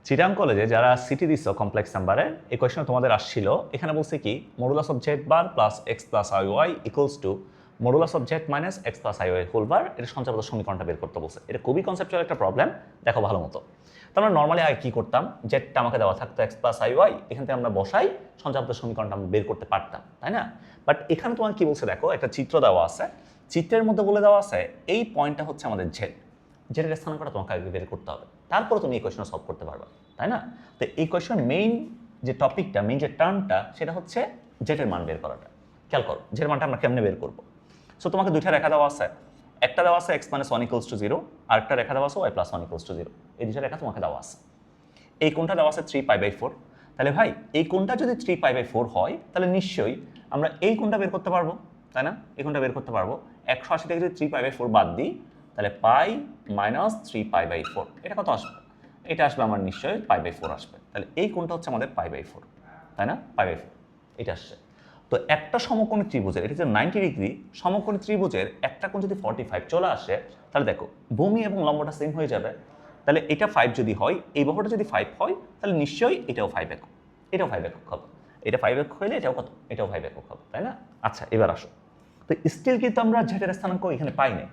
চিটাং কলেজে যারা সিটি দিচ্ছ কমপ্লেক্স নাম্বারের এই কোয়েশনে তোমাদের আসছিল, এখানে বলছে কি modulus of z bar plus x plus i y equals to modulus of z minus x plus i y whole bar. এটা সঞ্চালিত সমীকরণটা বের করতে বলছে। এটা খুবই কনসেপচুয়াল একটা প্রবলেম, দেখো ভালো মতো। তো আমরা নর্মালি আগে কী করতাম, জেডটা আমাকে দেওয়া থাকতো এক্স প্লাস আই ওয়াই, এখান থেকে আমরা বসাই সঞ্চালিত সমীকরণটা আমরা বের করতে পারতাম, তাই না? বাট এখানে তোমার কি বলছে দেখো, একটা চিত্র দেওয়া আছে, চিত্রের মধ্যে বলে দেওয়া আছে এই পয়েন্টটা হচ্ছে আমাদের জেড, জেডের স্থানাঙ্কটা তোমাকে আগে বের করতে হবে, তারপরে তুমি এই কোয়েশনটা সলভ করতে পারবা, তাই না? তো এই কোয়েশন মেইন যে টপিকটা, মেইন যে টার্মটা, সেটা হচ্ছে জেডের মান বের করাটা। খেয়াল করো জেডের মানটা আমরা কেমনে বের করবো। সো তোমাকে দুইটা রেখা দেওয়া আছে, একটা দেওয়া আছে x minus one equals to zero, আর একটা রেখা দেওয়া আছে y plus one equals to zero. এই দুইটা রেখা তোমাকে দেওয়া আছে। এই কোণটা দেওয়া আছে 3π/4। তাহলে ভাই এই কোণটা যদি 3π/4 হয় তাহলে নিশ্চয়ই আমরা এই কোণটা বের করতে পারবো, তাই না? এই কোণটা বের করতে পারবো। 180 থেকে যদি 3π/4 বাদ দিই তাহলে পাই মাইনাস 3π/4, এটা কত আসবে? এটা আসবে আমার নিশ্চয়ই π/4 আসবে। তাহলে এই কোণটা হচ্ছে আমাদের π/4, তাই না? π/4 এটা আসছে। তো একটা সমকোণী ত্রিভুজের, এটা যে 90 ডিগ্রি সমকোণী ত্রিভুজের একটা কোণ যদি 45 চলে আসে, তাহলে দেখো ভূমি এবং লম্বটা সেম হয়ে যাবে। তাহলে এটা 5 যদি হয়, এই বাহুটা যদি 5 হয়, তাহলে নিশ্চয়ই এটাও 5 একক, এটাও 5 একক হবে। এটা 5 একক হইলে এটাও কত? এটাও 5 একক হবে, তাই না? আচ্ছা এবার আসো, তো স্টিল কিন্তু আমরা জেডের স্থানাঙ্ক এখানে পাই নাই,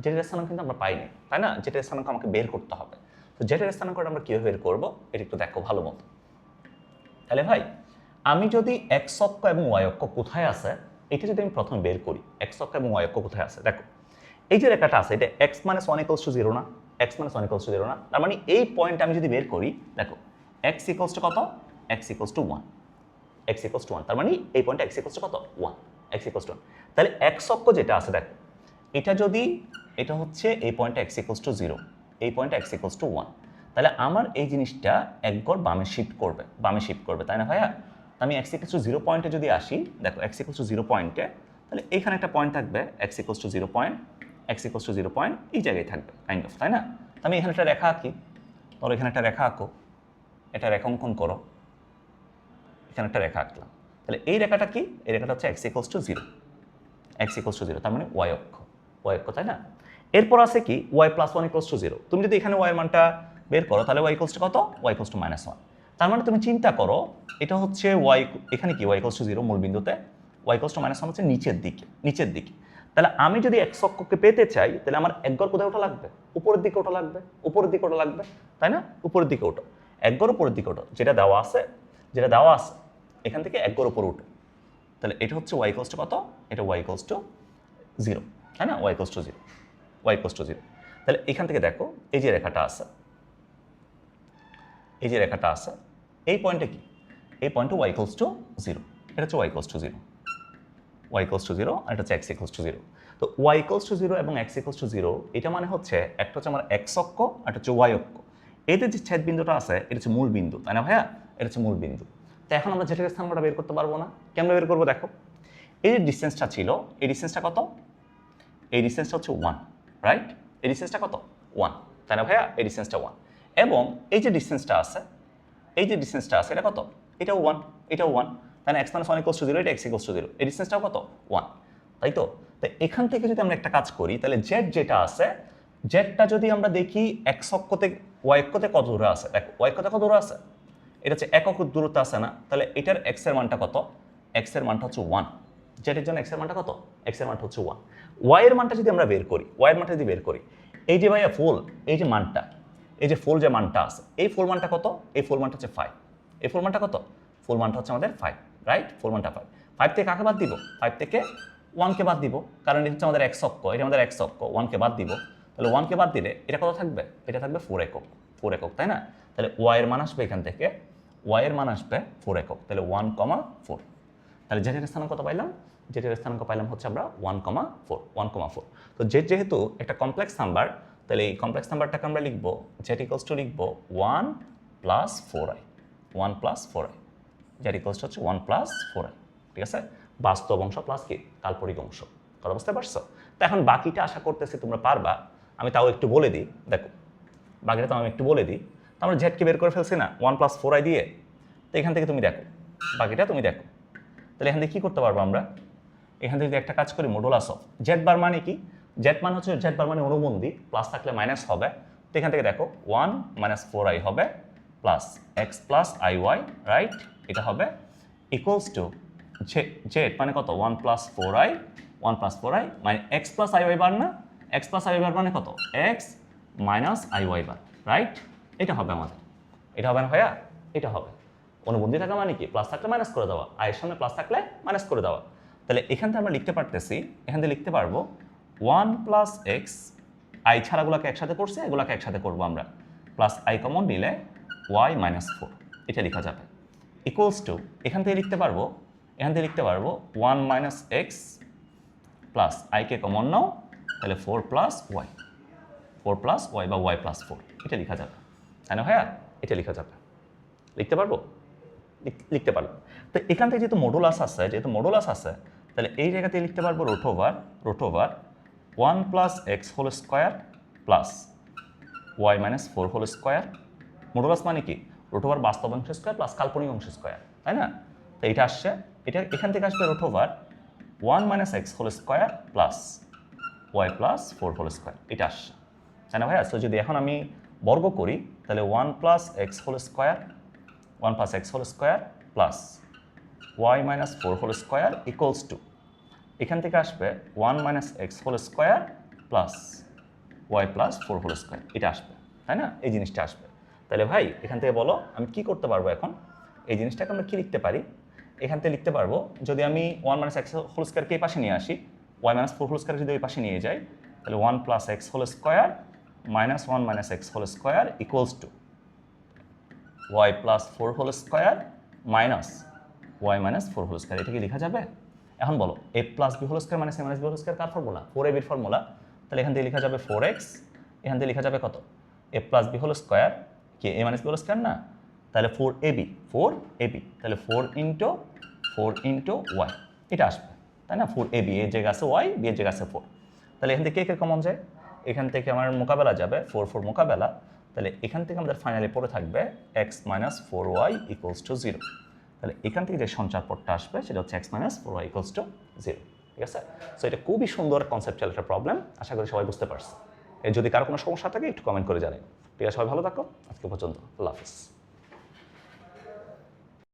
জেডের স্থানাঙ্ক কিন্তু আমরা পাই নাই, তাই না? জেডের স্থানাঙ্ক আমাকে বের করতে হবে। তো জেডের স্থানাঙ্কটা আমরা কীভাবে বের করবো এটা একটু দেখো ভালো মতো। তাহলে ভাই আমি যদি এক্স অক্ষ এবং ওয়াই অক্ষ কোথায় আছে এটা যদি আমি প্রথমে বের করি, এক্স অক্ষ এবং ওয়াই অক্ষ কোথায় আছে দেখো, এই যে রেখাটা আছে এটা x minus one equals to zero না, x minus one equals to zero না। তার মানে এই পয়েন্ট আমি যদি বের করি, দেখো এক্স ইকুয়ালস টু কত? X equals two one, x equals two one. তার মানে এই পয়েন্ট এক্স ইকুয়ালস টু কত? One, x equals two one. তাহলে এক্স অক্ষ যেটা আছে দেখো, এটা যদি, এটা হচ্ছে এই পয়েন্টটা এক্স ইকুয়ালস টু জিরো, এই পয়েন্টটা এক্স ইকুয়ালস টু ওয়ান। তাহলে আমার এই জিনিসটা এক গড় বামে শিফট করবে, বামে শিফট করবে, তাই না ভাইয়া? আমি এক্স ইকুয়ালস টু জিরো পয়েন্টে যদি আসি, দেখো এক্স ইকুয়ালস টু জিরো পয়েন্টে, তাহলে এখানে একটা পয়েন্ট থাকবে x equals to zero point, x equals to zero point এই জায়গায় থাকবে কাইন্ড অফ, তাই না? আমি এখানে একটা রেখা আঁকি, ধরো এখানে একটা রেখা আঁকো, এটা রেখা অঙ্কন করো, এখানে একটা রেখা আঁকলাম। তাহলে এই রেখাটা কি? এই রেখাটা হচ্ছে x equals to zero, x equals to zero, তার মানে ওয়াই অক্ষ, ওয়াই অক্ষ, তাই না? এরপর আছে কি y plus one equals to zero. তুমি যদি এখানে ওয়াই মানটা বের করো তাহলে ওয়াই ইকুয়ালস টু কত? Y equals to minus one. তার মানে তুমি চিন্তা করো এটা হচ্ছে ওয়াই, এখানে কি ওয়াই ইকুয়ালস টু জিরো মূল বিন্দুতে, y equals to minus one হচ্ছে নিচের দিকে, নিচের দিকে। তাহলে আমি যদি এক্স অক্ষকে পেতে চাই তাহলে আমার এক গড় কোথায় ওঠা লাগবে? উপরের দিকে ওঠা লাগবে, উপরের দিকে ওঠা লাগবে, তাই না? উপরের দিকে ওঠো, এক গড় উপরের দিকে ওঠো, যেটা দেওয়া আছে, যেটা দেওয়া আছে এখান থেকে এক গড় উপরে উঠো। তাহলে এটা হচ্ছে ওয়াই ইকুয়ালস টু কত? এটা ওয়াই ইকুয়ালস টু জিরো, তাই না? Y equals to zero, y equals to zero. তাহলে এখান থেকে দেখো এই যে রেখাটা আছে, এই যে রেখাটা আছে, এই পয়েন্টে কি? এই পয়েন্টে ওয়াই ইকুয়ালস টু জিরো, এটা হচ্ছে y equals to zero, y equals to zero, আর এটা হচ্ছে এক্স ইকুয়ালস টু জিরো। তো ওয়াই ইকুয়ালস টু জিরো এবং এক্স ইকুয়ালস টু জিরো, এটা মানে হচ্ছে একটা হচ্ছে আমার এক্স অক্ষ, আর একটা হচ্ছে ওয়াই অক্ষ। এদের যে ছেদ বিন্দুটা আছে এটা হচ্ছে মূল বিন্দু, তাই না ভাইয়া? এটা হচ্ছে মূল বিন্দু। তো এখন আমরা যেটাকে স্থানাঙ্কটা বের করতে পারবো না, কেমন বের করবো দেখো। এই যে ডিস্টেন্সটা ছিল, এই ডিস্টেন্সটা কত? এই ডিস্টেন্সটা হচ্ছে ওয়ান, রাইট? এই ডিস্টেন্সটা কত? ওয়ান, তাই না ভাইয়া? এই ডিস্টেন্সটা ওয়ান। এবং এই যে ডিস্টেন্সটা আছে, এই যে ডিস্টেন্সটা আছে এটা কত? এটাও ওয়ান, এটাও ওয়ান, তাই না? X minus one equals to zero, এটা এক্স ইকুয়ালস টু জিরো, এই ডিস্টেন্সটাও কত? ওয়ান, তাই তো? তাই এখান থেকে যদি আমরা একটা কাজ করি তাহলে জেড যেটা আছে, জেডটা যদি আমরা দেখি এক্স অক্ষ থেকে ওয়াই অক্ষতে কত দূরে আছে, দেখো ওয়াই অক্ষতে কত দূরে আছে, এটা হচ্ছে একক দূরত্ব আছে না? তাহলে এটার এক্স এর মানটা কত? এক্স এর মানটা হচ্ছে ওয়ান, জেডের জন্য এক্স এর মানটা কত? এক্স এর মানটা হচ্ছে ওয়ান। ওয়াই এর মানটা যদি আমরা বের করি, ওয়াই এর মানটা যদি বের করি, এই যে ভাইয়া ফুল, এই যে মানটা, এই যে ফুল যে মানটা আছে, এই ফুল মানটা কত? এই ফুল মানটা হচ্ছে ফাইভ, এই ফুল মানটা কত? ফুল মানটা হচ্ছে আমাদের ফাইভ, রাইট? ফুল মানটা ফাইভ। ফাইভ থেকে কাকে বাদ দিব? ফাইভ থেকে ওয়ানকে বাদ দিব, কারণ এটা হচ্ছে আমাদের এক্স অক্ষ, এটা আমাদের এক্স অক্ষ, ওয়ানকে বাদ দিব। তাহলে ওয়ানকে বাদ দিলে এটা কত থাকবে? এটা থাকবে ফোর একক, ফোর একক, তাই না? তাহলে ওয়াই এর মান আসবে এখান থেকে, ওয়াই এর মান আসবে ফোর একক, তাহলে 1,4। তাহলে জেডের স্থানাঙ্ক কত পাইলাম? জেডের স্থানাঙ্ক পাইলাম হচ্ছে আমরা 1,4, 1,4। তো জেড যেহেতু একটা কমপ্লেক্স নাম্বার, তাহলে এই কমপ্লেক্স নাম্বারটাকে আমরা লিখবো জেড ইকুয়ালস টু লিখবো 1 plus 4i, 1 plus 4i, Z equals to হচ্ছে 1 প্লাস 4i, ঠিক আছে? বাস্তব অংশ প্লাস কি কাল্পনিক অংশ, কথা বুঝতে পারছো? তো এখন বাকিটা আশা করতেছি তোমরা পারবা, আমি তাও একটু বলে দিই, দেখো বাকিটা তো আমি একটু বলে দিই। তো আমরা জেডকে বের করে ফেলছি না 1 প্লাস 4i দিয়ে, তো এখান থেকে তুমি দেখো বাকিটা তুমি দেখো। তাহলে এখান থেকে কী করতে পারবো আমরা? এখান থেকে একটা কাজ করি, মডুলাস অফ জেড বার মানে কি? জেড মান হচ্ছে, জেড বার মানে অনুবন্ধী, প্লাস থাকলে মাইনাস হবে। তো এখান থেকে দেখো 1 মাইনাস 4i হবে plus x plus i y, right? এটা হবে ইকুয়ালস টু জেড মানে কত 1 প্লাস 4i, 1 প্লাস 4i মানে x plus i y bar না, x plus i y bar মানে কত x minus i y bar, right? এটা হবে আমাদের, এটা হবে না ভাইয়া? এটা হবে। অনুবন্ধী থাকা মানে কি প্লাস থাকলে মাইনাস করে দেওয়া, আয়ের সামনে প্লাস থাকলে মাইনাস করে দেওয়া। তাহলে এখান থেকে আমরা লিখতে পারতেছি, এখান থেকে লিখতে পারবো 1 প্লাস এক্স, আই ছাড়াগুলোকে একসাথে করছে, এগুলোকে একসাথে করবো আমরা, প্লাস আই কমন নিলে ওয়াই মাইনাস 4, এটা লেখা যাবে ইকুয়ালস টু, এখান থেকে লিখতে পারবো 1 মাইনাস এক্স প্লাস আইকে কমন নাও, তাহলে 4 প্লাস ওয়াই, 4 প্লাস ওয়াই বা ওয়াই প্লাস 4, এটা লেখা যাবে, তাই না ভাইয়া? এটা লেখা যাবে, লিখতে পারবো? লিখতে পারবো। তো এখান থেকে যেহেতু মডুলাস আছে, তাহলে এই জায়গাতে লিখতে পারবো root over 1 plus x whole square plus y minus 4 whole square. Modulus মানে কি রুট ওভার বাস্তব অংশ স্কোয়ার প্লাস কাল্পনিক অংশ স্কোয়ার, তাই না? তো এটা আসছে, এটা এখান থেকে আসবে root over 1 minus x whole square plus y plus 4 whole square, এটা আসছে, তাই না ভাইয়া? সো যদি এখন আমি বর্গ করি তাহলে 1 plus x whole square plus y minus 4 whole square equals to, এখান থেকে আসবে 1 minus x whole square plus y plus 4 whole square, এটা আসবে, তাই না? এই জিনিসটা আসবে। তাহলে ভাই এখান থেকে বলো আমি কি করতে পারবো এখন? এই জিনিসটাকে আমরা কি লিখতে পারি? এখান থেকে লিখতে পারবো যদি আমি 1 মাইনাস এক্স হোল স্কোয়ারকে এই পাশে নিয়ে আসি, ওয়াই মাইনাস 4 হোল স্কোয়ার যদি ওই পাশে নিয়ে যাই, তাহলে 1 plus x whole square minus 1 minus x whole square equals to y plus 4 whole square minus y minus 4 whole square, এটা কি লেখা যাবে? এখন বলো a plus b whole square minus a minus b whole square কার formula? 4ab এর formula. তাহলে এখান থেকে লেখা যাবে 4x, এখান থেকে লেখা যাবে কত এ প্লাস বি হোল স্কোয়ার, কি এ মাইনাস বি হোল স্কোয়ার না? তাহলে 4ab, তাহলে 4 ইন্টু ওয়াই, এটা আসবে, তাই না? 4ab এর জায়গা আছে ওয়াই, বি এর জায়গা আছে 4। তাহলে এখান থেকে কে কমন যায়? এখান থেকে আমার মোকাবেলা যাবে 4 মোকাবেলা, তাহলে এখান থেকে আমাদের ফাইনালি পড়ে থাকবে x minus 4y equals to 0। তাহলে এখান থেকে যে সঞ্চার পদটা আসবে সেটা হচ্ছে x minus 4y equals to 0, ঠিক আছে? সো এটা খুবই সুন্দর কনসেপচুয়াল একটা প্রবলেম, আশা করি সবাই বুঝতে পারছে। এর যদি কারো কোনো সমস্যা থাকে একটু কমেন্ট করে জানাই। ঠিক আছে, সবাই ভালো থাকো, আজকে পর্যন্ত, আল্লাহ হাফিজ।